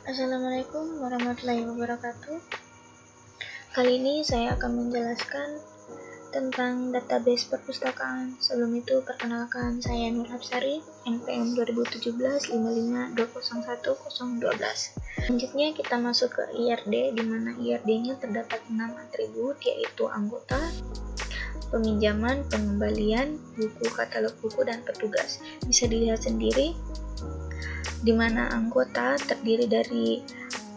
Assalamualaikum warahmatullahi wabarakatuh. Kali ini saya akan menjelaskan tentang database perpustakaan. Sebelum itu, perkenalkan saya Nur Hapsari, NPM 2017-55-201-012. Selanjutnya kita masuk ke IRD, di mana IRD-nya terdapat 6 atribut, yaitu anggota, peminjaman, pengembalian, buku, katalog buku, dan petugas. Bisa dilihat sendiri di mana anggota terdiri dari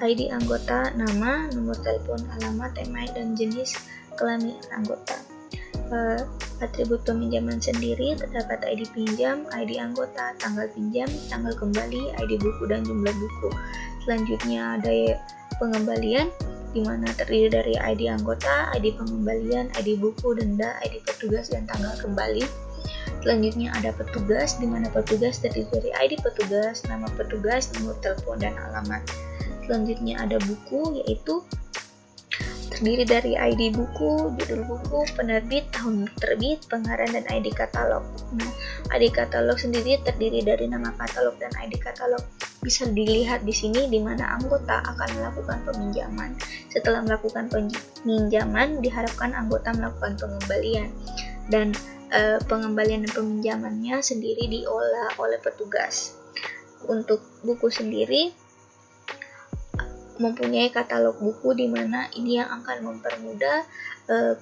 ID anggota, nama, nomor telepon, alamat, email, dan jenis kelamin anggota. Atribut peminjaman sendiri terdapat ID pinjam, ID anggota, tanggal pinjam, tanggal kembali, ID buku, dan jumlah buku. Selanjutnya ada pengembalian, di mana terdiri dari ID anggota, ID pengembalian, ID buku, denda, ID petugas, dan tanggal kembali. Selanjutnya ada petugas, di mana petugas terdiri dari ID petugas, nama petugas, nomor telepon, dan alamat. Selanjutnya ada buku, yaitu terdiri dari ID buku, judul buku, penerbit, tahun terbit, pengarang, dan ID katalog. Nah, ID katalog sendiri terdiri dari nama katalog dan ID katalog. Bisa dilihat di sini di mana anggota akan melakukan peminjaman. Setelah melakukan peminjaman, diharapkan anggota melakukan pengembalian. Dan pengembalian dan peminjamannya sendiri diolah oleh petugas. Untuk buku sendiri mempunyai katalog buku, di mana ini yang akan mempermudah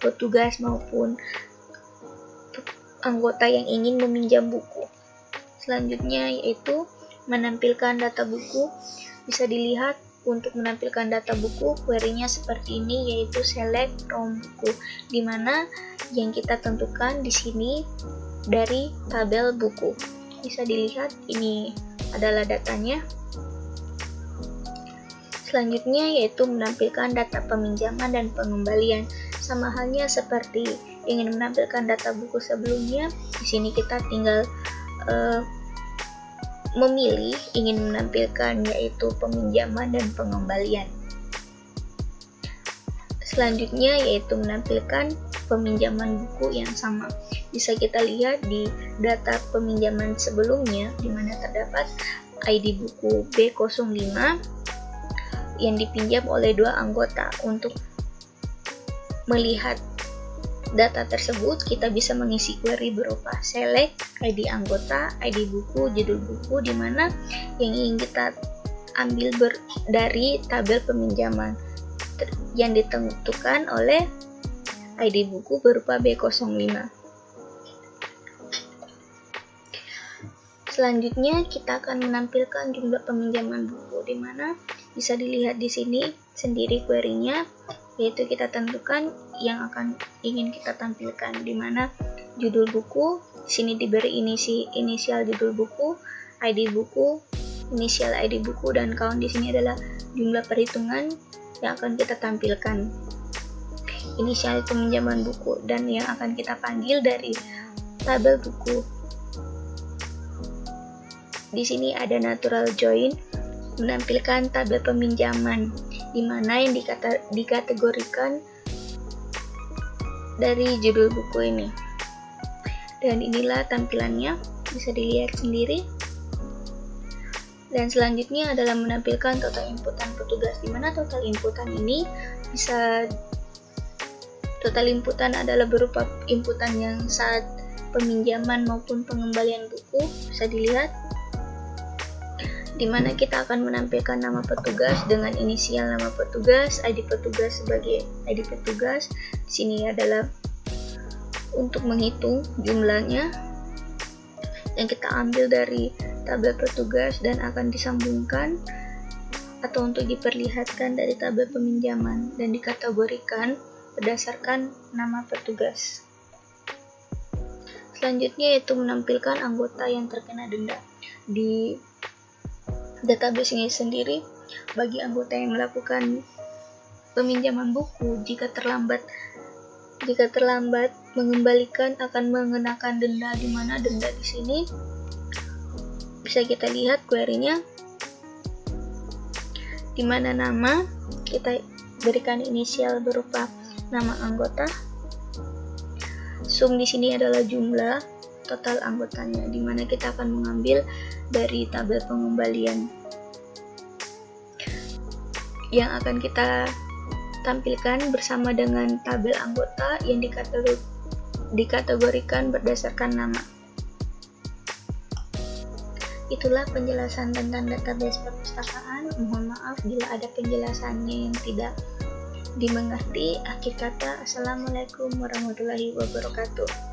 petugas maupun anggota yang ingin meminjam buku. Selanjutnya yaitu menampilkan data buku. Bisa dilihat untuk menampilkan data buku, query-nya seperti ini, yaitu select from buku, di mana yang kita tentukan di sini dari tabel buku. Bisa dilihat ini adalah datanya. Selanjutnya yaitu menampilkan data peminjaman dan pengembalian. Sama halnya seperti ingin menampilkan data buku sebelumnya, di sini kita tinggal memilih ingin menampilkan yaitu peminjaman dan pengembalian. Selanjutnya yaitu menampilkan peminjaman buku yang sama. Bisa kita lihat di data peminjaman sebelumnya, di mana terdapat ID buku B05 yang dipinjam oleh 2 anggota. Untuk melihat data tersebut, kita bisa mengisi query berupa select ID anggota, ID buku, judul buku, di mana yang ingin kita ambil dari tabel peminjaman yang ditentukan oleh ID buku berupa B05. Selanjutnya kita akan menampilkan jumlah peminjaman buku, di mana bisa dilihat di sini sendiri query-nya, yaitu kita tentukan yang akan ingin kita tampilkan, di mana judul buku di sini diberi inisial judul buku, ID buku, inisial ID buku, dan count di sini adalah jumlah perhitungan yang akan kita tampilkan. Inisial peminjaman buku dan yang akan kita panggil dari tabel buku. Di sini ada natural join, menampilkan tabel peminjaman, di mana yang dikategorikan dari judul buku ini. Dan inilah tampilannya, bisa dilihat sendiri. Dan selanjutnya adalah menampilkan total inputan petugas, di mana total inputan ini total inputan adalah berupa inputan yang saat peminjaman maupun pengembalian buku. Bisa dilihat di mana kita akan menampilkan nama petugas dengan inisial nama petugas, ID petugas sebagai ID petugas. Di sini adalah untuk menghitung jumlahnya yang kita ambil dari tabel petugas dan akan disambungkan atau untuk diperlihatkan dari tabel peminjaman dan dikategorikan berdasarkan nama petugas. Selanjutnya yaitu menampilkan anggota yang terkena denda. Di database ini sendiri, bagi anggota yang melakukan peminjaman buku, jika terlambat mengembalikan akan mengenakan denda, di mana denda di sini bisa kita lihat query-nya, di mana nama kita berikan inisial berupa nama anggota. Sum di sini adalah jumlah total anggotanya, di mana kita akan mengambil dari tabel pengembalian. yang akan kita tampilkan bersama dengan tabel anggota yang dikategorikan berdasarkan nama. Itulah penjelasan tentang database perpustakaan. Mohon maaf bila ada penjelasannya yang tidak dimengerti. Akhir kata, Assalamualaikum warahmatullahi wabarakatuh.